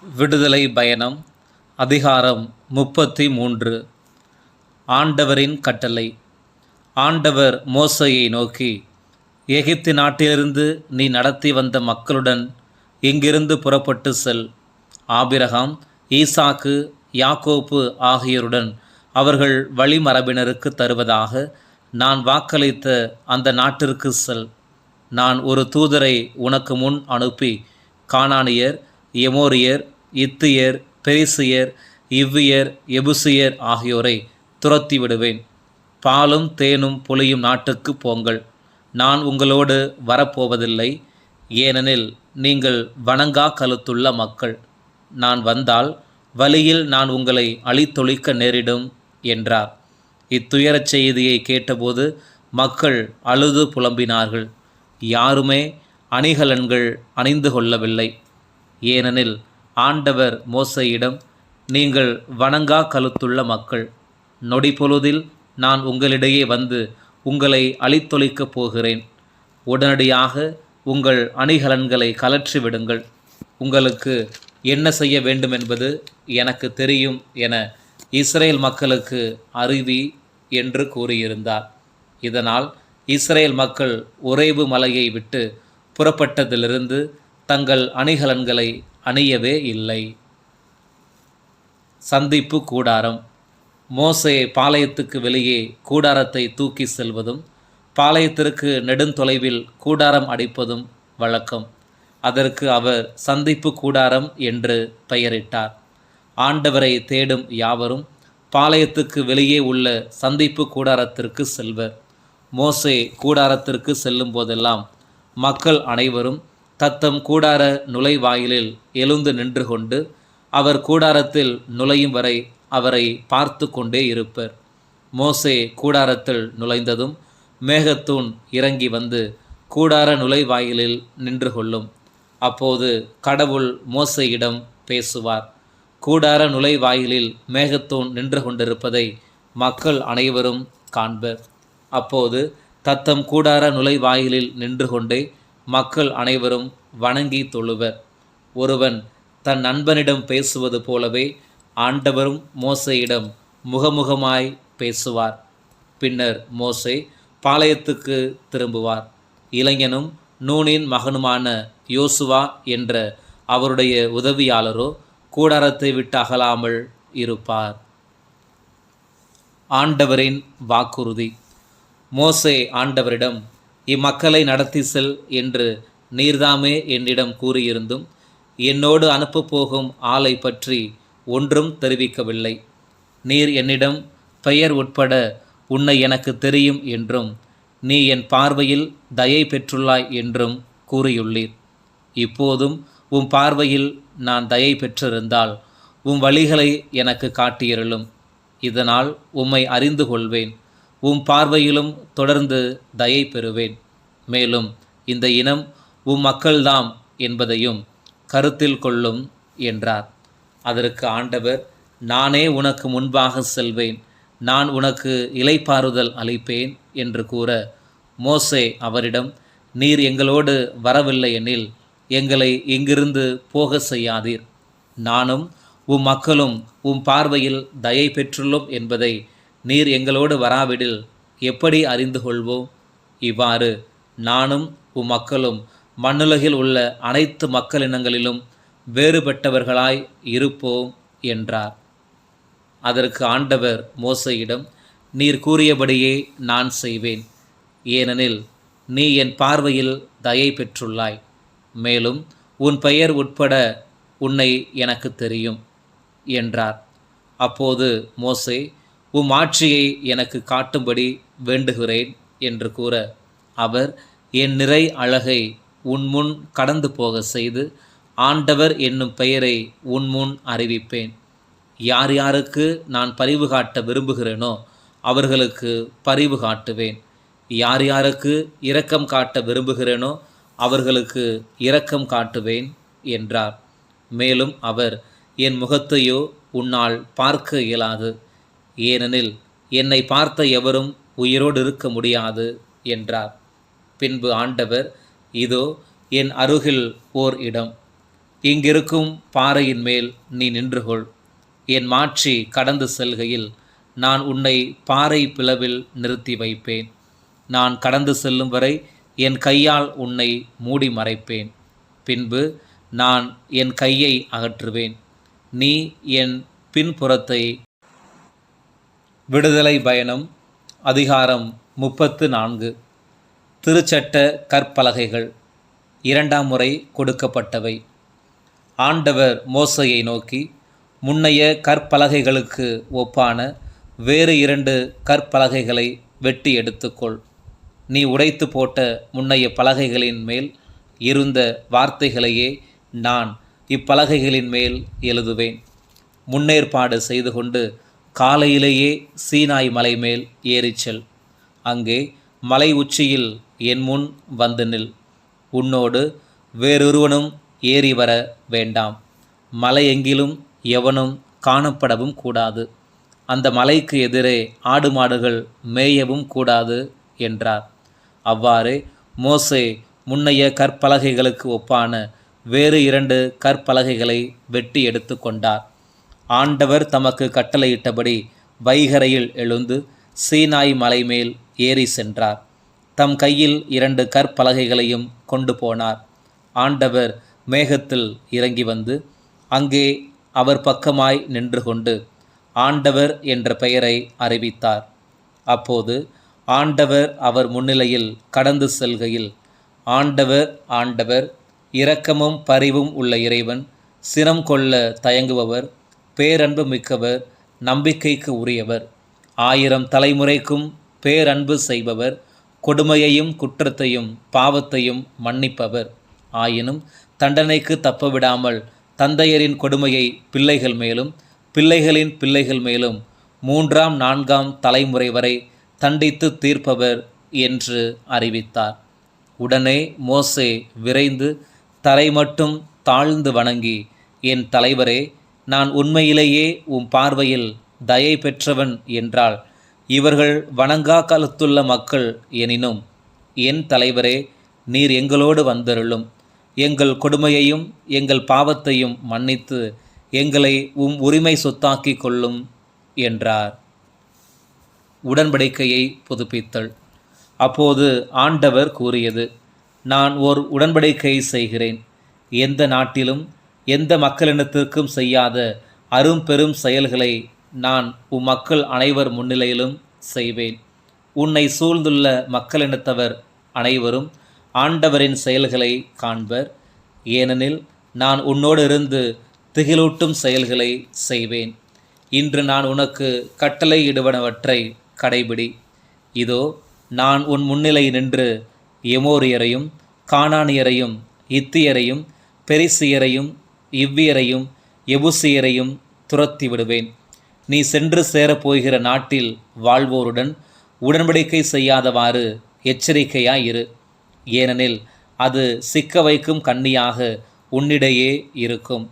விடுதலை பயணம் அதிகாரம் 33. ஆண்டவரின் கட்டளை. ஆண்டவர் மோசேயை நோக்கி, எகிப்து நாட்டிலிருந்து நீ நடத்தி வந்த மக்களுடன் இங்கிருந்து புறப்பட்டு செல். ஆபிரகாம், ஈசாக்கு, யாக்கோப்பு ஆகியோருடன் அவர்கள் வழிமரபினருக்கு தருவதாக நான் வாக்களித்த அந்த நாட்டிற்கு செல். நான் ஒரு தூதரை உனக்கு முன் அனுப்பி கானானியர், எமோரியர், இத்தியர், பெரிசியர், இவ்வியர், எபுசியர் ஆகியோரை துரத்தி விடுவேன். பாலும் தேனும் பொழியும் நாட்டுக்கு போங்கள். நான் உங்களோடு வரப்போவதில்லை, ஏனெனில் நீங்கள் வணங்கா கழுத்துள்ள மக்கள். நான் வந்தால் வழியில் நான் உங்களை அழித்தொழிக்க நேரிடும் என்றார். இத்துயரச் செய்தியை கேட்டபோது மக்கள் அழுது புலம்பினார்கள். யாருமே அணிகலன்கள் அணிந்து கொள்ளவில்லை. ஏனெனில் ஆண்டவர் மோசேயிடம், நீங்கள் வணங்கா கழுத்துள்ள மக்கள், நொடி பொழுதில் நான் உங்களிடையே வந்து உங்களை அழித்தொழிக்கப் போகிறேன். உடனடியாக உங்கள் அணிகலன்களை கலற்றி விடுங்கள். உங்களுக்கு என்ன செய்ய வேண்டுமென்பது எனக்கு தெரியும் என இஸ்ரேல் மக்களுக்கு அறிவி என்று கூறியிருந்தார். இதனால் இஸ்ரேல் மக்கள் ஒரேபு மலையை விட்டு புறப்பட்டதிலிருந்து தங்கள் அணிகலன்களை அணியவே இல்லை. சந்திப்பு கூடாரம். மோசே பாளையத்துக்கு வெளியே கூடாரத்தை தூக்கி செல்வதும் பாளையத்திற்கு நெடுந்தொலைவில் கூடாரம் அடிப்பதும் வழக்கம். அதற்கு அவர் சந்திப்பு கூடாரம் என்று பெயரிட்டார். ஆண்டவரை தேடும் யாவரும் பாளையத்துக்கு வெளியே உள்ள சந்திப்பு கூடாரத்திற்கு செல்வர். மோசே கூடாரத்திற்கு செல்லும் போதெல்லாம் மக்கள் அனைவரும் தத்தம் கூடார நுழைவாயிலில் எழுந்து நின்று கொண்டு அவர் கூடாரத்தில் நுழையும் வரை அவரை பார்த்து கொண்டே இருப்பர். மோசே கூடாரத்தில் நுழைந்ததும் மேகத்தூண் இறங்கி வந்து கூடார நுழைவாயிலில் நின்று கொள்ளும். அப்போது கடவுள் மோசேயிடம் பேசுவார். கூடார நுழைவாயிலில் மேகத்தூண் நின்று கொண்டிருப்பதை மக்கள் அனைவரும் காண்பர். அப்போது தத்தம் கூடார நுழைவாயிலில் நின்று கொண்டே மக்கள் அனைவரும் வணங்கி தொழுவர். ஒருவன் தன் நண்பனிடம் பேசுவது போலவே ஆண்டவரும் மோசேயிடம் முகமுகமாய் பேசுவார். பின்னர் மோசே பாளையத்துக்கு திரும்புவார். இளைஞனும் நூனின் மகனுமான யோசுவா என்ற அவருடைய உதவியாளரோ கூடாரத்தை விட்டு அகலாமல் இருப்பார். ஆண்டவரின் வாக்குறுதி. மோசே ஆண்டவரிடம், இம்மக்களை நடத்தி செல் என்று நீர்தாமே என்னிடம் கூறியிருந்தும் என்னோடு அனுப்பப் போகும் ஆளை பற்றி ஒன்றும் தெரிவிக்கவில்லை. நீர் என்னிடம் பெயர் உட்பட உன்னை எனக்கு தெரியும் என்றும் நீ என் பார்வையில் தயை பெற்றுள்ளாய் என்றும் கூறியுள்ளீர். இப்போதும் உம் பார்வையில் நான் தயை பெற்றிருந்தால் உம் வழிகளை எனக்கு காட்டியருளும். இதனால் உம்மை அறிந்து கொள்வேன். உம் பார்வையிலும் தொடர்ந்து தயை பெறுவேன். மேலும் இந்த இனம் உம் மக்கள்தாம் என்பதையும் கருத்தில் கொள்ளும் என்றார். அதற்கு ஆண்டவர், நானே உனக்கு முன்பாக செல்வேன், நான் உனக்கு இளைப்பாறுதல் அளிப்பேன் என்று கூற, மோசே அவரிடம், நீர் எங்களோடு வரவில்லை எனில் எங்களை இங்கிருந்து போக செய்யாதீர். நானும் உம் மக்களும் உம் பார்வையில் தயை பெற்றுள்ளோம் என்பதை நீர் எங்களோடு வராவிடில் எப்படி அறிந்து கொள்வோம்? இவ்வாறு நானும் உம் மக்களும் மண்ணுலகில் உள்ள அனைத்து மக்களினங்களிலும் வேறுபட்டவர்களாய் இருப்போம் என்றார். அதற்கு ஆண்டவர் மோசேயிடம், நீர் கூறியபடியே நான் செய்வேன், ஏனெனில் நீ என் பார்வையில் தயை பெற்றுள்ளாய். மேலும் உன் பெயர் உட்பட உன்னை எனக்கு தெரியும் என்றார். அப்போது மோசே, உம் ஆட்சியை எனக்கு காட்டும்படி வேண்டுகிறேன் என்று கூற, அவர், என் நிறை அழகை உன்முன் கடந்து போக செய்து ஆண்டவர் என்னும் பெயரை உன்முன் அறிவிப்பேன். யார் யாருக்கு நான் பரிவு காட்ட விரும்புகிறேனோ அவர்களுக்கு பரிவு காட்டுவேன். யார் யாருக்கு இரக்கம் காட்ட விரும்புகிறேனோ அவர்களுக்கு இரக்கம் காட்டுவேன் என்றார். மேலும் அவர், என் முகத்தையோ உன்னால் பார்க்க இயலாது, ஏனெனில் என்னை பார்த்த எவரும் உயிரோடு இருக்க முடியாது என்றார். பின்பு ஆண்டவர், இதோ என் அருகில் ஓர் இடம், இங்கிருக்கும் பாறையின் மேல் நீ நின்றுகொள். என் மாட்சி கடந்து செல்கையில் நான் உன்னை பாறை பிளவில் நிறுத்தி வைப்பேன். நான் கடந்து செல்லும் வரை என் கையால் உன்னை மூடி மறைப்பேன். பின்பு நான் என் கையை அகற்றுவேன். நீ என் பின்புறத்தை. விடுதலை பயணம் அதிகாரம் 34. திருச்சட்ட கற்பலகைகள் 2ஆம் முறை கொடுக்கப்பட்டவை. ஆண்டவர் மோசேயை நோக்கி, முன்னைய கற்பலகைகளுக்கு ஒப்பான வேறு 2 கற்பலகைகளை வெட்டி எடுத்துக்கொள். நீ உடைத்து போட்ட முன்னைய பலகைகளின் மேல் இருந்த வார்த்தைகளையே நான் இப்பலகைகளின் மேல் எழுதுவேன். முன்னேற்பாடு செய்து கொண்டு காலையிலேயே சீனாய் மலை மேல் ஏறிச்செல். அங்கே மலை உச்சியில் என் முன் வந்து நில். உன்னோடு வேறொருவனும் ஏறி வர வேண்டாம். மலை எங்கிலும் எவனும் காணப்படவும் கூடாது. அந்த மலைக்கு எதிரே ஆடு மாடுகள் மேயவும் கூடாது என்றார். அவ்வாறே மோசே முன்னைய கற்பலகைகளுக்கு ஒப்பான வேறு 2 கற்பலகைகளை வெட்டி எடுத்து கொண்டார். ஆண்டவர் தமக்கு கட்டளையிட்டபடி வைகரையில் எழுந்து சீனாய் மலை மேல் ஏறி சென்றார். தம் கையில் 2 கற்பலகைகளையும் கொண்டு போனார். ஆண்டவர் மேகத்தில் இறங்கி வந்து அங்கே அவர் பக்கமாய் நின்று கொண்டு ஆண்டவர் என்ற பெயரை அறிவித்தார். அப்போது ஆண்டவர் அவர் முன்னிலையில் கடந்து செல்கையில், ஆண்டவர், ஆண்டவர், இரக்கமும் பரிவும் உள்ள இறைவன், சினம் கொள்ள தயங்குபவர், பேரன்பு மிக்கவர், நம்பிக்கைக்கு உரியவர், 1000 தலைமுறைக்கும் பேரன்பு செய்பவர், கொடுமையையும் குற்றத்தையும் பாவத்தையும் மன்னிப்பவர், ஆயினும் தண்டனைக்கு தப்பவிடாமல் தந்தையரின் கொடுமையை பிள்ளைகள் மேலும் பிள்ளைகளின் பிள்ளைகள் மேலும் 3ஆம் 4ஆம் தலைமுறை வரை தண்டித்து தீர்ப்பவர் என்று அறிவித்தார். உடனே மோசே விரைந்து தரை மட்டும் தாழ்ந்து வணங்கி, என் தலைவரே, நான் உண்மையிலேயே உம் பார்வையில் தயை பெற்றவன் என்றால் இவர்கள் வணங்கா காலத்துள்ள மக்கள் எனினும், என் தலைவரே, நீர் எங்களோடு வந்தருளும். எங்கள் கொடுமையையும் எங்கள் பாவத்தையும் மன்னித்து எங்களை உம் உரிமை சொத்தாக்கி கொள்ளும் என்றார். உடன்படிக்கையை புதுப்பித்தல். அப்போது ஆண்டவர் கூறியது, நான் ஓர் உடன்படிக்கை செய்கிறேன். எந்த நாட்டிலும் எந்த மக்களினத்திற்கும் செய்யாத அரும்பெரும் செயல்களை நான் உம் மக்கள் அனைவர் முன்னிலையிலும் செய்வேன். உன்னை சூழ்ந்துள்ள மக்களினத்தவர் அனைவரும் ஆண்டவரின் செயல்களை காண்பர். ஏனெனில் நான் உன்னோடு இருந்து திகிலூட்டும் செயல்களை செய்வேன். இன்று நான் உனக்கு கட்டளையிடுவனவற்றை கடைபிடி. இதோ, நான் உன் முன்னிலை நின்று எமோரியரையும் கானானியரையும் இத்தியரையும் பெரிசியரையும் இவ்வியரையும் எபுசியரையும் துரத்தி விடுவேன். நீ சென்று சேரப்போகிற நாட்டில் வாழ்வோருடன் உடன்படிக்கை செய்யாதவாறு எச்சரிக்கையாயிரு. ஏனெனில் அது சிக்க வைக்கும் கண்ணியாக உன்னிடையே இருக்கும்.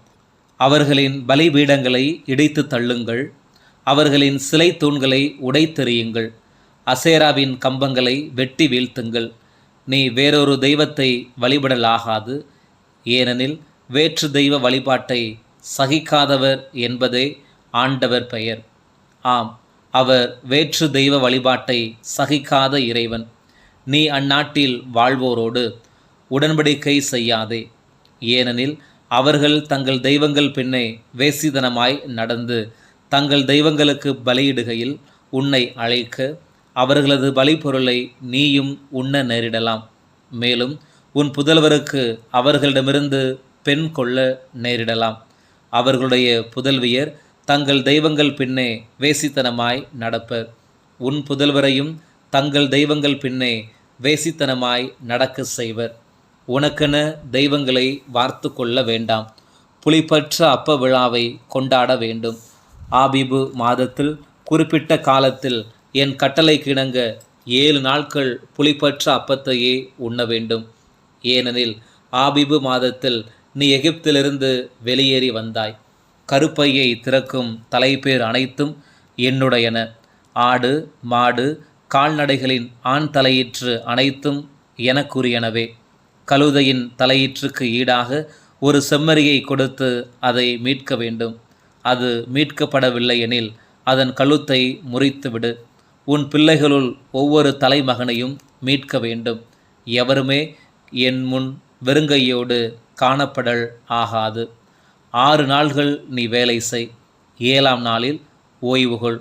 அவர்களின் பலிபீடங்களை இடித்து தள்ளுங்கள். அவர்களின் சிலை தூண்களை உடைத்தெறியுங்கள். அசேராவின் கம்பங்களை வெட்டி வீழ்த்துங்கள். நீ வேறொரு தெய்வத்தை வழிபடலாகாது. ஏனெனில் வேற்று தெய்வ வழிபாட்டை சகிக்காதவர் என்பதே ஆண்டவர் பெயர். ஆம், அவர் வேற்று தெய்வ வழிபாட்டை சகிக்காத இறைவன். நீ அந்நாட்டில் வாழ்வோரோடு உடன்படிக்கை செய்யாதே. ஏனெனில் அவர்கள் தங்கள் தெய்வங்கள் பின்னே வேசித்தனமாய் நடந்து தங்கள் தெய்வங்களுக்கு பலியிடுகையில் உன்னை அழைக்க அவர்களது பலிப்பொருளை நீயும் உண்ண நேரிடலாம். மேலும் உன் புதல்வருக்கு அவர்களிடமிருந்து பெண் கொள்ள நேரிடலாம். அவர்களுடைய புதல்வியர் தங்கள் தெய்வங்கள் பின்னே வேசித்தனமாய் நடப்பர். உன் புதல்வரையும் தங்கள் தெய்வங்கள் பின்னே வேசித்தனமாய் நடக்க செய்வர். உனக்கென தெய்வங்களை வார்த்து கொள்ள வேண்டாம். புளிப்பற்ற அப்ப விழாவை கொண்டாட வேண்டும். ஆபிபு மாதத்தில் குறிப்பிட்ட காலத்தில் என் கட்டளைக்கு இணங்க 7 நாட்கள் புளிப்பற்ற அப்பத்தையே உண்ண வேண்டும். ஏனெனில் ஆபிபு மாதத்தில் நீ எகிப்திலிருந்து வெளியேறி வந்தாய். கருப்பையை திறக்கும் தலைப்பேர் அனைத்தும் என்னுடையன. ஆடு மாடு கால்நடைகளின் ஆண் தலையீற்று அனைத்தும் எனக்குரியனவே. கழுதையின் தலையீற்றுக்கு ஈடாக ஒரு செம்மறியை கொடுத்து அதை மீட்க வேண்டும். அது மீட்கப்படவில்லை எனில் அதன் கழுத்தை முறித்துவிடு. உன் பிள்ளைகளுள் ஒவ்வொரு தலைமகனையும் மீட்க வேண்டும். எவருமே என் முன் வெறுங்கையோடு காணப்படல் ஆகாது. 6 நாள்கள் நீ வேலை செய், 7ஆம் நாளில் ஓய்வுகொள்.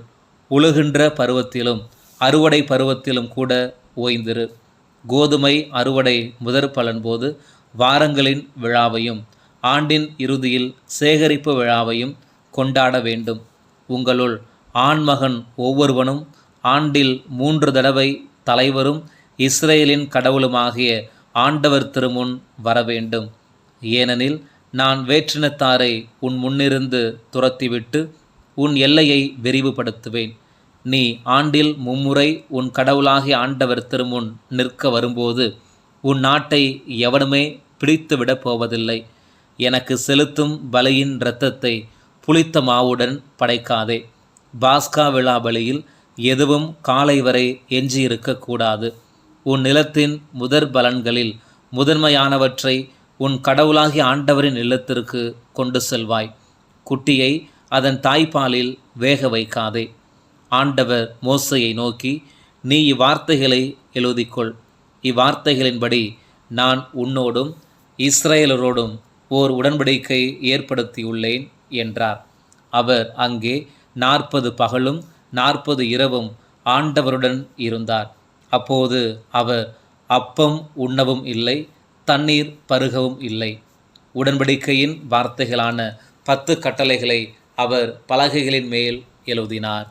உழுகின்ற பருவத்திலும் அறுவடை பருவத்திலும் கூட ஓய்ந்திரு. கோதுமை அறுவடை முதற் பலன் போது வாரங்களின் விழாவையும் ஆண்டின் இறுதியில் சேகரிப்பு விழாவையும் கொண்டாட வேண்டும். உங்களுள் ஆண்மகன் ஒவ்வொருவனும் ஆண்டில் 3 தடவை தலைவரும் இஸ்ரேலின் கடவுளுமாகிய ஆண்டவர் திருமுன் வரவேண்டும். ஏனெனில் நான் வேற்றினத்தாரை உன் முன்னிருந்து துரத்திவிட்டு உன் எல்லையை விரிவுபடுத்துவேன். நீ ஆண்டில் 3 முறை உன் கடவுளாகிய ஆண்டவர் திருமுன் நிற்க வரும்போது உன் நாட்டை எவனுமே பிடித்துவிடப் போவதில்லை. எனக்கு செலுத்தும் பலியின் இரத்தத்தை புளித்த மாவுடன் படைக்காதே. பாஸ்கா விழா பலியில் எதுவும் காலை வரை எஞ்சியிருக்கக்கூடாது. உன் நிலத்தின் முதற் பலன்களில் முதன்மையானவற்றை உன் கடவுளாகிய ஆண்டவரின் இல்லத்திற்கு கொண்டு செல்வாய். குட்டியை அதன் தாய்ப்பாலில் வேக வைக்காதே. ஆண்டவர் மோசேயை நோக்கி, நீ இவ்வார்த்தைகளை எழுதிக்கொள். இவ்வார்த்தைகளின்படி நான் உன்னோடும் இஸ்ரேலரோடும் ஓர் உடன்படிக்கை ஏற்படுத்தியுள்ளேன் என்றார். அவர் அங்கே 40 பகலும் 40 இரவும் ஆண்டவருடன் இருந்தார். அப்போது அவர் அப்பம் உண்ணவும் இல்லை, தண்ணீர் பருகவும் இல்லை. உடன்படிக்கையின் வார்த்தைகளான 10 கட்டளைகளை அவர் பலகைகளின் மேல் எழுதினார்.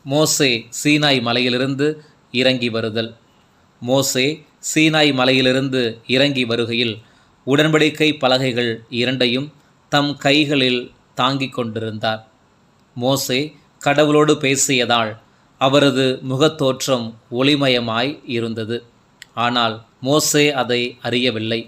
மோசே சீனாய் மலையிலிருந்து இறங்கி வருதல். மோசே சீனாய் மலையிலிருந்து இறங்கி வருகையில் உடன்படிக்கை பலகைகள் 2ஐயும் தம் கைகளில் தாங்கிக் கொண்டிருந்தார். மோசே கடவுளோடு பேசியதால் அவரது முகத்தோற்றம் ஒளிமயமாய் இருந்தது. ஆனால் மோசே அதை அறியவில்லை.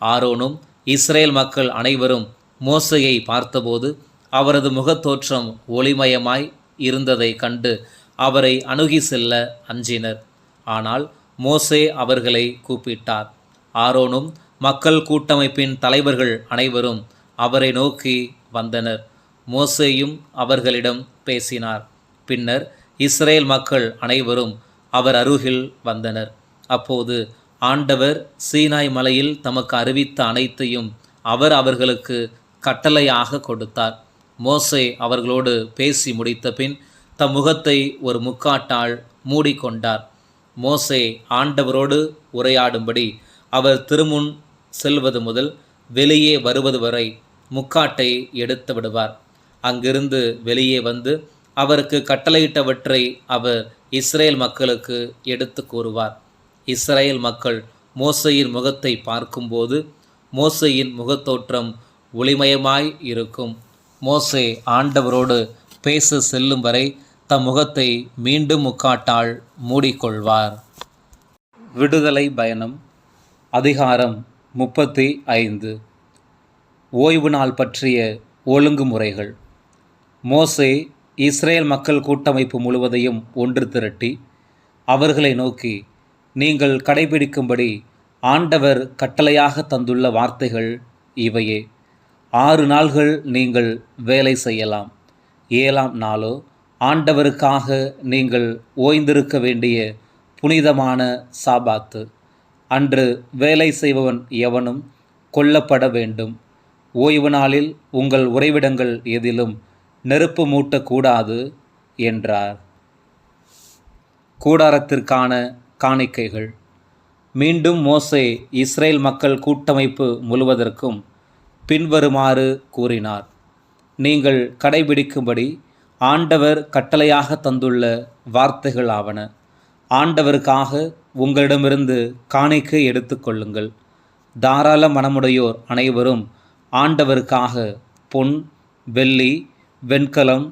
ஆரோனும் இஸ்ரேல் மக்கள் அனைவரும் மோசேயை பார்த்தபோது அவரது முகத்தோற்றம் ஒளிமயமாய் இருந்ததை கண்டு அவரை அணுகி செல்ல அஞ்சினர். ஆனால் மோசே அவர்களை கூப்பிட்டார். ஆரோனும் மக்கள் கூட்டமைப்பின் தலைவர்கள் அனைவரும் அவரை நோக்கி வந்தனர். மோசேயும் அவர்களிடம் பேசினார். பின்னர் இஸ்ரேல் மக்கள் அனைவரும் அவர் அருகில் வந்தனர். அப்போது ஆண்டவர் சீனாய் மலையில் தமக்கு அறிவித்த அனைத்தையும் அவர் அவர்களுக்கு கட்டளையாக கொடுத்தார். மோசே அவர்களோடு பேசி முடித்த பின் தம் முகத்தை ஒரு முக்காட்டால் மூடிக்கொண்டார். மோசே ஆண்டவரோடு உரையாடும்படி அவர் திருமுன் செல்வது முதல் வெளியே வருவது வரை முக்காட்டை எடுத்து விடுவார். அங்கிருந்து வெளியே வந்து அவருக்கு கட்டளையிட்டவற்றை அவர் இஸ்ரேல் மக்களுக்கு எடுத்து கூறுவார். இஸ்ரேல் மக்கள் மோசேயின் முகத்தை பார்க்கும்போது மோசேயின் முகத்தோற்றம் ஒளிமயமாய் இருக்கும். மோசே ஆண்டவரோடு பேச செல்லும் வரை தம் முகத்தை மீண்டும் முக்காட்டால் மூடிக்கொள்வார். விடுதலை பயணம். அதிகாரம் 35. ஓய்வு நாள் பற்றிய ஒழுங்குமுறைகள். மோசே இஸ்ரேல் மக்கள் கூட்டமைப்பு முழுவதையும் ஒன்று திரட்டி அவர்களை நோக்கி, நீங்கள் கடைபிடிக்கும்படி ஆண்டவர் கட்டளையாக தந்துள்ள வார்த்தைகள் இவையே. 6 நாள்கள் நீங்கள் வேலை செய்யலாம். 7ஆம் நாளோ ஆண்டவருக்காக நீங்கள் ஓய்ந்திருக்க வேண்டிய புனிதமான சாபாத்து. அன்று வேலை செய்பவன் எவனும் கொல்லப்பட வேண்டும். ஓய்வு நாளில் உங்கள் உறைவிடங்கள் எதிலும் நெருப்பு மூட்டக்கூடாது என்றார். கூடாரத்திற்கான காணிக்கைகள். மீண்டும் மோசே இஸ்ரேல் மக்கள் கூட்டமைப்பு முழுவதற்கும் பின்வருமாறு கூறினார். நீங்கள் கடைபிடிக்கும்படி ஆண்டவர் கட்டளையாக தந்துள்ள வார்த்தைகள் ஆவன. ஆண்டவருக்காக உங்களிடமிருந்து காணிக்கை எடுத்துக்கொள்ளுங்கள். தாராள மனமுடையோர் அனைவரும் ஆண்டவருக்காக பொன், வெள்ளி, வெண்கலம்,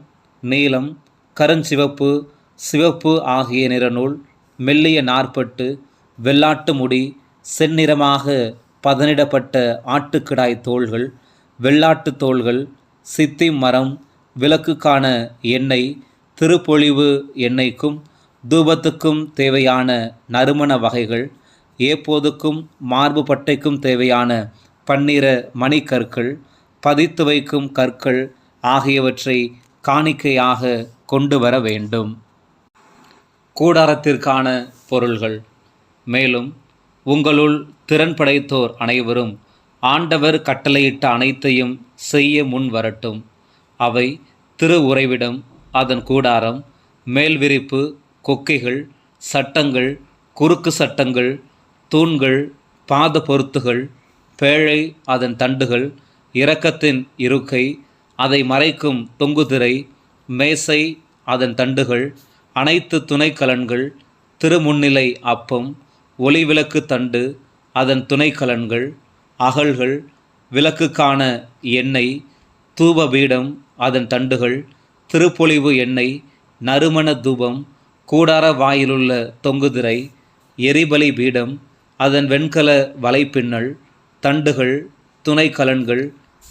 நீலம், கருஞ்சிவப்பு, சிவப்பு ஆகிய நிறநூல், மெல்லிய நார்பட்டு, வெள்ளாட்டு முடி, செந்நிறமாக பதனிடப்பட்ட ஆட்டுக்கிடாய் தோள்கள், வெள்ளாட்டு தோள்கள், சித்தி மரம், விளக்குக்கான எண்ணெய், திருப்பொழிவு எண்ணெய்க்கும் தூபத்துக்கும் தேவையான நறுமண வகைகள், ஏப்போதுக்கும் மார்பு பட்டைக்கும் தேவையான பன்னிற மணிக்கற்கள், பதித்து வைக்கும் கற்கள் ஆகியவற்றை காணிக்கையாக கொண்டு வர வேண்டும். கூடாரத்திற்கான பொருள்கள். மேலும் உங்களுள் திறன் படைத்தோர் அனைவரும் ஆண்டவர் கட்டளையிட்ட அனைத்தையும் செய்ய முன் வரட்டும். அவை திரு உறைவிடம், அதன் கூடாரம், மேல் விரிப்பு, கொக்கைகள், சட்டங்கள், குறுக்கு சட்டங்கள், தூண்கள், பாத பொருத்துகள், பேழை, அதன் தண்டுகள், இரக்கத்தின் இருக்கை, அதை மறைக்கும் தொங்குதிரை, மேசை, அதன் தண்டுகள், அனைத்து துணைக்கலன்கள், திருமுன்னிலை அப்பம், ஒளிவிளக்கு தண்டு, அதன் துணைக்கலன்கள், அகல்கள், விளக்குக்கான எண்ணெய், தூபபீடம், அதன் தண்டுகள், திருப்பொழிவு எண்ணெய், நறுமண தூபம், கூடார வாயிலுள்ள தொங்குதிரை, எரிபலி பீடம், அதன் வெண்கல வலைப்பின்னல், தண்டுகள், துணைக்கலன்கள்,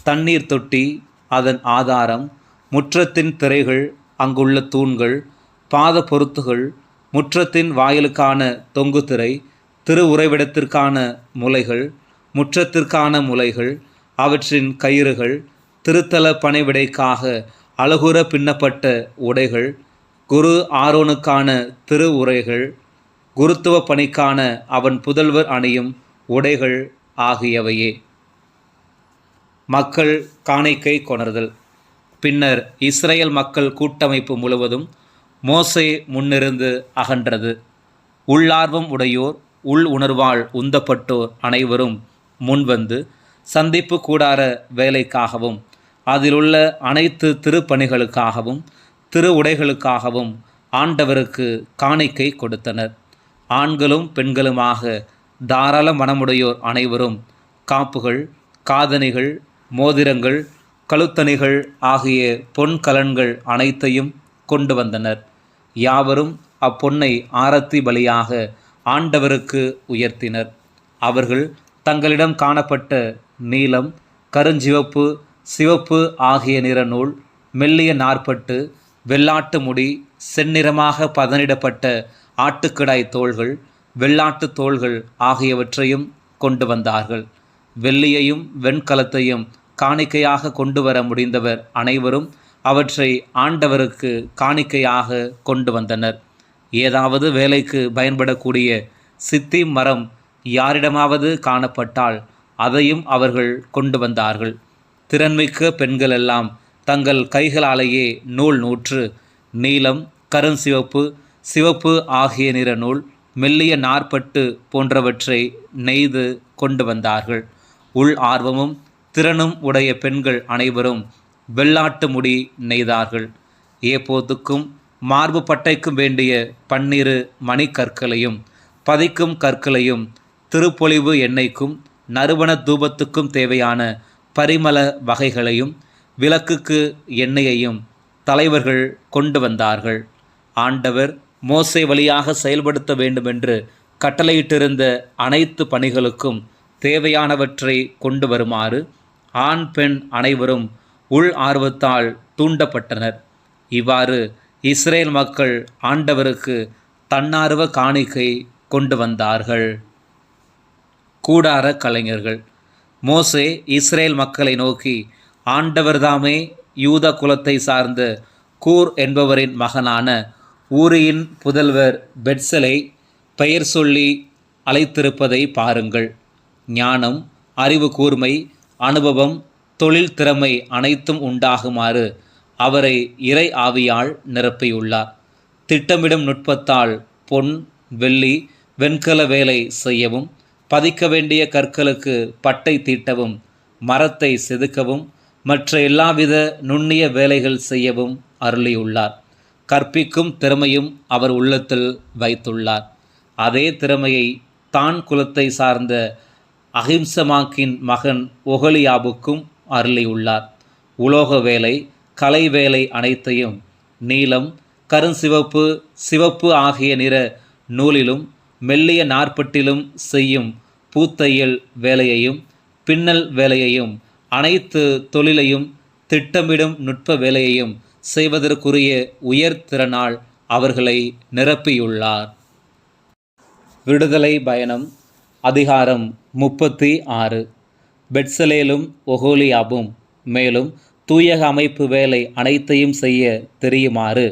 தண்ணீர் தொட்டி, அதன் ஆதாரம், முற்றத்தின் திரைகள், அங்குள்ள தூண்கள், பாத பொருத்துகள், முற்றத்தின் வாயிலுக்கான தொங்குதிரை, திரு உறைவிடத்திற்கான முலைகள், முற்றத்திற்கான முலைகள், அவற்றின் கயிறுகள், திருத்தல பணிவிடைக்காக அழகுற பின்னப்பட்ட உடைகள், குரு ஆரோனுக்கான திரு உரைகள், குருத்துவ பணிக்கான அவன் புதல்வர் அணியும் உடைகள் ஆகியவையே. மக்கள் காணிக்கை கொணர்தல். பின்னர் இஸ்ரேல் மக்கள் கூட்டமைப்பு முழுவதும் மோசே முன்னிருந்து அகன்றது. உள்ளார்வம் உடையோர், உள் உணர்வால் உந்தப்பட்டோர் அனைவரும் முன்வந்து சந்திப்பு கூடார வேலைக்காகவும் அதிலுள்ள அனைத்து திருப்பணிகளுக்காகவும் திரு உடைகளுக்காகவும் ஆண்டவருக்கு காணிக்கை கொடுத்தனர். ஆண்களும் பெண்களுமாக தாராள மனமுடையோர் அனைவரும் காப்புகள், காதணிகள், மோதிரங்கள், கழுத்தணிகள் ஆகிய பொன் கலன்கள் அனைத்தையும் கொண்டு வந்தனர். யாவரும் அப்பொன்னை ஆரத்தி பலியாக ஆண்டவருக்கு உயர்த்தினர். அவர்கள் தங்களிடம் காணப்பட்ட நீலம், கருஞ்சிவப்பு, சிவப்பு ஆகிய நிற நூல், மெல்லிய நார்ப்பட்டு, வெள்ளாட்டு முடி, செந்நிறமாக பதனிடப்பட்ட ஆட்டுக்கிடாய் தோள்கள், வெள்ளாட்டு தோள்கள் ஆகியவற்றையும் கொண்டு வந்தார்கள். வெள்ளியையும் வெண்கலத்தையும் காணிக்கையாக கொண்டு வர முடிந்தவர் அனைவரும் அவற்றை ஆண்டவருக்கு காணிக்கையாக கொண்டு வந்தனர். ஏதாவது வேலைக்கு பயன்படக்கூடிய சித்தி மரம் யாரிடமாவது காணப்பட்டால் அதையும் அவர்கள் கொண்டு வந்தார்கள். திறன்மிக்க பெண்கள் எல்லாம் தங்கள் கைகளாலேயே நூல் நூற்று நீலம், கருஞ்சிவப்பு, சிவப்பு ஆகிய நிற நூல், மெல்லிய நார்ப்பட்டு போன்றவற்றை நெய்து கொண்டு வந்தார்கள். உள் ஆர்வமும் திறனும் உடைய பெண்கள் அனைவரும் வெள்ளாட்டு முடி நெய்தார்கள். ஏப்போத்துக்கும் மார்பு பட்டைக்கும் வேண்டிய 12 மணிக்கற்களையும் பதிக்கும் கற்களையும் திருப்பொழிவு எண்ணெய்க்கும் நறுமண தூபத்துக்கும் தேவையான பரிமள வகைகளையும் விளக்குக்கு எண்ணெயையும் தலைவர்கள் கொண்டு வந்தார்கள். ஆண்டவர் மோசே வழியாக செயல்படுத்த வேண்டுமென்று கட்டளையிட்டிருந்த அனைத்து பணிகளுக்கும் தேவையானவற்றை கொண்டு வருமாறு ஆண் பெண் அனைவரும் உள் ஆர்வத்தால் தூண்டப்பட்டனர். இவ்வாறு இஸ்ரேல் மக்கள் ஆண்டவருக்கு தன்னார்வ காணிக்கை கொண்டு வந்தார்கள். கூடார கலைஞர்கள். மோசே இஸ்ரேல் மக்களை நோக்கி, ஆண்டவர்தாமே யூத குலத்தை சார்ந்த கூர் என்பவரின் மகனான ஊரியின் புதல்வர் பெட்சலை பெயர் சொல்லி அழைத்திருப்பதை பாருங்கள். ஞானம், அறிவு கூர்மை, அனுபவம், தொழில் திறமை அனைத்தும் உண்டாகுமாறு அவரை இறை ஆவியால் நிரப்பியுள்ளார். திட்டமிடும் நுட்பத்தால் பொன், வெள்ளி, வெண்கல வேலை செய்யவும், பதிக்க வேண்டிய கற்களுக்கு பட்டை தீட்டவும், மரத்தை செதுக்கவும், மற்ற எல்லாவித நுண்ணிய வேலைகள் செய்யவும் அருளியுள்ளார். கற்பிக்கும் திறமையும் அவர் உள்ளத்தில் வைத்துள்ளார். அதே திறமையை தான் குலத்தை சார்ந்த அஹிம்சமாக்கின் மகன் ஒகலியாபுக்கும் அருளியுள்ளார். உலோக வேலை, கலை வேலை அனைத்தையும் நீலம், கருஞ்சிவப்பு, சிவப்பு ஆகிய நிற நூலிலும் மெல்லிய நார்ப்பட்டிலும் செய்யும் பூத்தையல் வேலையையும் பின்னல் வேலையையும் அனைத்து தொழிலையும் திட்டமிடும் நுட்ப வேலையையும் செய்வதற்குரிய உயர்திறனால் அவர்களை நிரப்பியுள்ளார். விடுதலை பயணம் அதிகாரம் 36. பெட்சலேலும் ஒகோலியாபும் மேலும் தூயக அமைப்பு வேலை அனைத்தையும் செய்ய தெரியுமாறு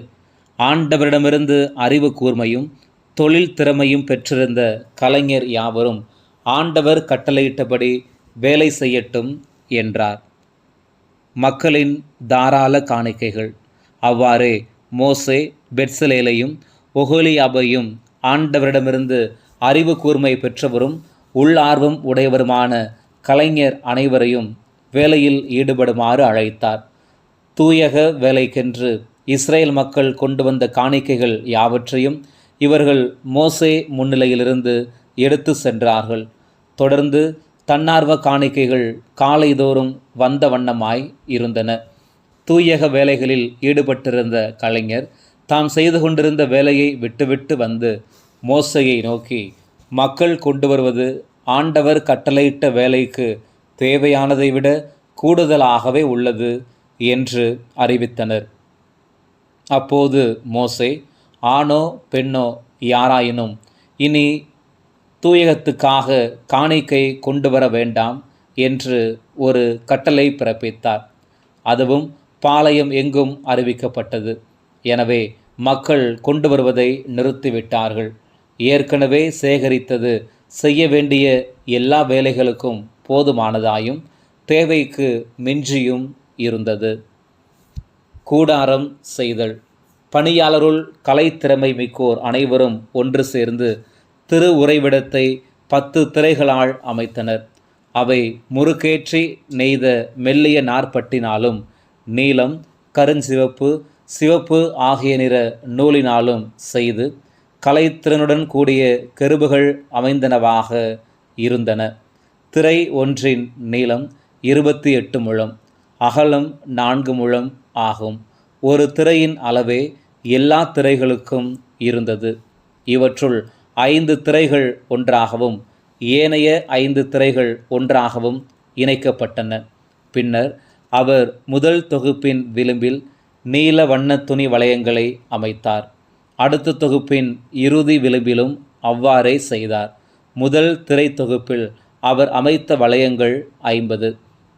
ஆண்டவரிடமிருந்து அறிவு கூர்மையும் தொழில் திறமையும் பெற்றிருந்த கலைஞர் யாவரும் ஆண்டவர் கட்டளையிட்டபடி வேலை செய்யட்டும் என்றார். மக்களின் தாராள காணிக்கைகள். அவ்வாறே மோசே பெட்சலேலையும் ஒகோலியாபையும் ஆண்டவரிடமிருந்து அறிவு கூர்மை பெற்றவரும் உள்ளார்வம் உடையவருமான கலைஞர் அனைவரையும் வேலையில் ஈடுபடுமாறு அழைத்தார். தூயக வேலைக்கென்று இஸ்ரேல் மக்கள் கொண்டு வந்த காணிக்கைகள் யாவற்றையும் இவர்கள் மோசே முன்னிலையிலிருந்து எடுத்து சென்றார்கள். தொடர்ந்து தன்னார்வ காணிக்கைகள் காலைதோறும் வந்த வண்ணமாய் இருந்தன. தூயக வேலைகளில் ஈடுபட்டிருந்த கலைஞர் தாம் செய்து கொண்டிருந்த வேலையை விட்டுவிட்டு வந்து மோசையை நோக்கி, மக்கள் கொண்டு வருவது ஆண்டவர் கட்டளையிட்ட வேலைக்கு தேவையானதை விட கூடுதலாகவே உள்ளது என்று அறிவித்தனர். அப்போது மோசே, ஆணோ பெண்ணோ யாராயினும் இனி தூயகத்துக்காக காணிக்கை கொண்டு வர வேண்டாம் என்று ஒரு கட்டளை பிறப்பித்தார். அதுவும் பாளையம் எங்கும் அறிவிக்கப்பட்டது. எனவே மக்கள் கொண்டு வருவதை நிறுத்திவிட்டார்கள். ஏற்கனவே சேகரித்தது செய்ய வேண்டிய எல்லா வேலைகளுக்கும் போதுமானதாயும் தேவைக்கு மிஞ்சியும் இருந்தது. கூடாரம் செய்தல். பணியாளருள் கலைத்திறமை மிக்கோர் அனைவரும் ஒன்று சேர்ந்து திரு உறைவிடத்தை 10 திரைகளால் அமைத்தனர். அவை முறுக்கேற்றி நெய்த மெல்லிய நார்பட்டினாலும் நீலம், கருஞ்சிவப்பு, சிவப்பு ஆகிய நிற நூலினாலும் செய்து கலைத்திறனுடன் கூடிய கெருபுகள் அமைந்தனவாக இருந்தன. திரை ஒன்றின் நீளம் 28 முழம், அகலம் 4 முழம் ஆகும். ஒரு திரையின் அளவே எல்லா திரைகளுக்கும் இருந்தது. இவற்றுள் 5 திரைகள் ஒன்றாகவும் ஏனைய 5 திரைகள் ஒன்றாகவும் இணைக்கப்பட்டன. பின்னர் அவர் முதல் தொகுப்பின் விளிம்பில் நீல வண்ண துணி வளையங்களை அமைத்தார். அடுத்த தொகுப்பின் இறுதி விளிம்பிலும் அவ்வாறே செய்தார். முதல் திரை தொகுப்பில் அவர் அமைத்த வளையங்கள் 50,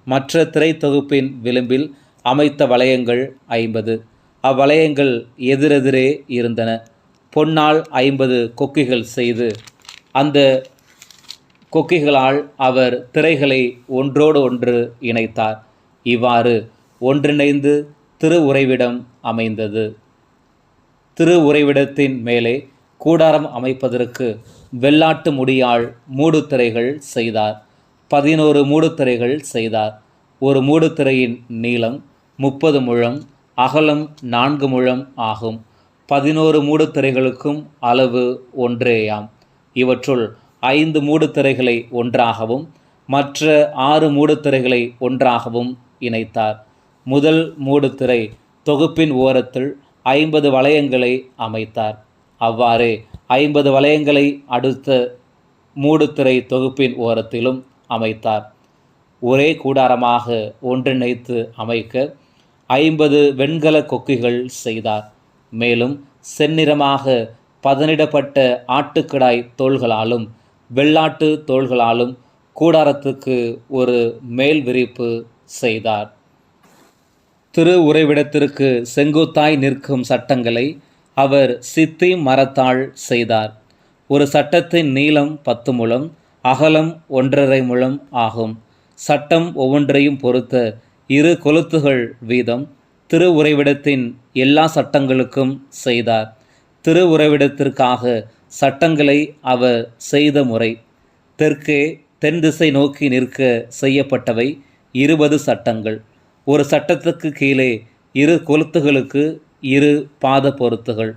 மற்ற திரை தொகுப்பின் விளிம்பில் அமைத்த வளையங்கள் 50. அவ்வளையங்கள் எதிரெதிரே இருந்தன. பொன்னால் 50 கொக்கிகள் செய்து அந்த கொக்கிகளால் அவர் திரைகளை ஒன்றோடு ஒன்று இணைத்தார். இவ்வாறு ஒன்றிணைந்து திரு உறைவிடம் அமைந்தது. திரு உறைவிடத்தின் மேலே கூடாரம் அமைப்பதற்கு வெள்ளாட்டு முடியால் மூடுத்திரைகள் செய்தார். 11 மூடுத்திரைகள் செய்தார். ஒரு மூடுத்திரையின் நீளம் 30 முழம், அகலம் 4 முழம் ஆகும். 11 மூடுத்திரைகளுக்கும் அளவு ஒன்றேயாம். இவற்றுள் 5 மூடுத்திரைகளை ஒன்றாகவும் மற்ற 6 மூடுத்திரைகளை ஒன்றாகவும் இணைத்தார். முதல் மூடுத்திரை தொகுப்பின் ஓரத்தில் 50 வளையங்களை அமைத்தார். அவ்வாறே 50 வளையங்களை அடுத்த மூடுத்திரை தொகுப்பின் ஓரத்திலும் அமைத்தார். ஒரே கூடாரமாக ஒன்றிணைத்து அமைக்க 50 வெண்கல கொக்கிகள் செய்தார். மேலும் செந்நிறமாக பதனிடப்பட்ட ஆட்டுக்கடாய் தோள்களாலும் வெள்ளாட்டு தோள்களாலும் கூடாரத்துக்கு ஒரு மேல் விரிப்பு செய்தார். திரு உறைவிடத்திற்கு செங்குத்தாய் நிற்கும் சட்டங்களை அவர் சித்தி மரத்தால் செய்தார். ஒரு சட்டத்தின் நீளம் 10 முழம், அகலம் 1.5 முழம் ஆகும். சட்டம் ஒவ்வொன்றையும் பொறுத்த 2 கொளுத்துகள் வீதம் திரு உறைவிடத்தின் எல்லா சட்டங்களுக்கும் செய்தார். திரு உறைவிடத்திற்காக சட்டங்களை அவர் செய்த முறை: தெற்கே தென் திசை நோக்கி நிற்க செய்யப்பட்டவை 20 சட்டங்கள். ஒரு சட்டத்துக்கு கீழே 2 கொளுத்துகளுக்கு 2 பாத பொருத்துகள்.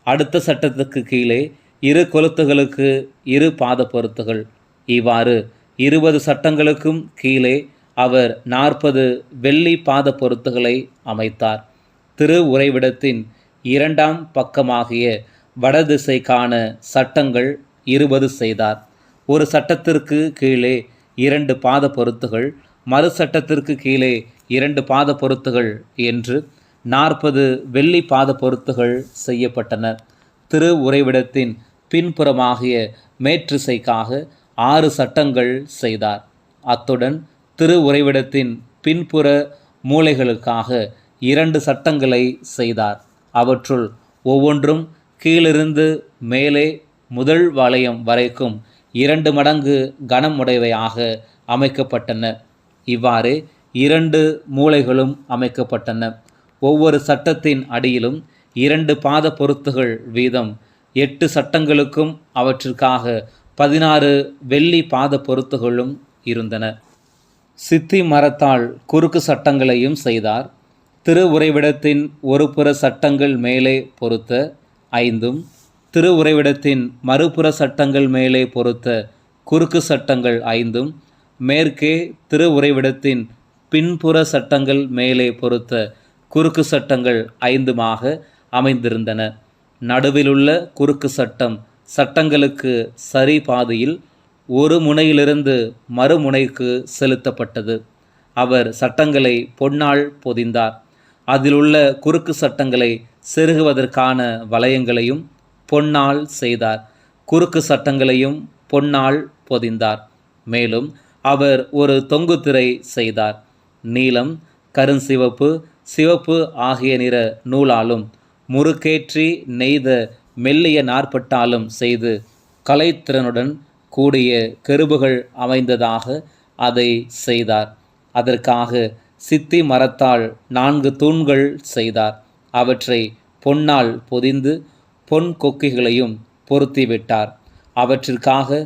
அடுத்த சட்டத்துக்கு கீழே 2 கொளுத்துகளுக்கு 2 பாத பொருத்துகள். இவ்வாறு 20 சட்டங்களுக்கும் கீழே அவர் 40 வெள்ளி பாத பொருத்துகளை அமைத்தார். திரு உறைவிடத்தின் 2ஆம் பக்கமாகிய வடதிசைக்கான சட்டங்கள் 20 செய்தார். ஒரு சட்டத்திற்கு கீழே 2 பாத பொருத்துகள், மறு சட்டத்திற்கு கீழே 2 பாத பொருத்துகள் என்று 40 வெள்ளி பாத பொருத்துகள் செய்யப்பட்டன. திரு உறைவிடத்தின் பின்புறமாகிய மேற்றிசைக்காக 6 சட்டங்கள் செய்தார். அத்துடன் திரு உறைவிடத்தின் பின்புற மூலைகளுக்காக 2 சட்டங்களை செய்தார். அவற்றுள் ஒவ்வொன்றும் கீழிருந்து மேலே முதல் வளையம் வரைக்கும் 2 மடங்கு கனமுடையவையாக அமைக்கப்பட்டன. இவ்வாறே 2 மூலைகளும் அமைக்கப்பட்டன. ஒவ்வொரு சட்டத்தின் அடியிலும் 2 பாத பொருத்துகள் வீதம் 8 சட்டங்களுக்கும் அவற்றிற்காக 16 வெள்ளி பாத பொருத்துகளும் இருந்தன. சித்தி மரத்தால் குறுக்கு சட்டங்களையும் செய்தார். திரு உறைவிடத்தின் ஒரு புற சட்டங்கள் மேலே பொருத்த 5, திரு உறைவிடத்தின் மறுபுற சட்டங்கள் மேலே பொருத்த குறுக்கு சட்டங்கள் 5, மேற்கே திரு உறைவிடத்தின் பின்புற சட்டங்கள் மேலே பொருத்த குறுக்கு சட்டங்கள் 5 அமைந்திருந்தன. நடுவிலுள்ள குறுக்கு சட்டம் சட்டங்களுக்கு சரி பாதையில் ஒரு முனையிலிருந்து மறுமுனைக்கு செலுத்தப்பட்டது. அவர் சட்டங்களை பொன்னால் பொதிந்தார். அதிலுள்ள குறுக்கு சட்டங்களை செருகுவதற்கான வளையங்களையும் பொன்னால் செய்தார். குறுக்கு சட்டங்களையும் பொன்னால் பொதிந்தார். மேலும் அவர் ஒரு தொங்கு திரை செய்தார். நீலம், கருஞ்சிவப்பு, சிவப்பு ஆகிய நிற நூலாலும் முறுக்கேற்றி நெய்த மெல்லிய நாற்பட்டாலும் செய்து கலைத்திறனுடன் கூடிய கெருபுகள் அமைந்ததாக அதை செய்தார். அதற்காக சித்தி மரத்தால் 4 தூண்கள் செய்தார். அவற்றை பொன்னால் பொதிந்து பொன் கொக்கிகளையும் பொருத்திவிட்டார். அவற்றிற்காக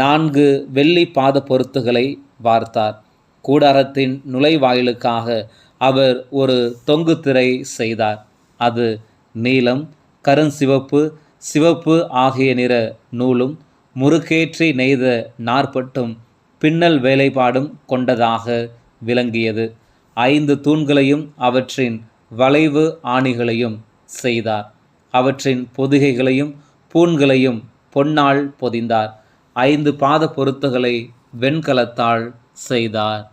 4 வெள்ளி பாத பொருத்துகளை வார்த்தார். கூடாரத்தின் நுழைவாயிலுக்காக அவர் ஒரு தொங்கு திரை செய்தார். அது நீலம், கருஞ்சிவப்பு, சிவப்பு ஆகிய நிற நூலும் முறுக்கேற்றி நெய்த நாற்பட்டும் பின்னல் வேலைப்பாடும் கொண்டதாக விளங்கியது. 5 தூண்களையும் அவற்றின் வளைவு ஆணிகளையும் செய்தார். அவற்றின் பொதிகைகளையும் பூண்களையும் பொன்னால் பொதிந்தார். 5 பாத பொருத்துகளை வெண்கலத்தால் செய்தார்.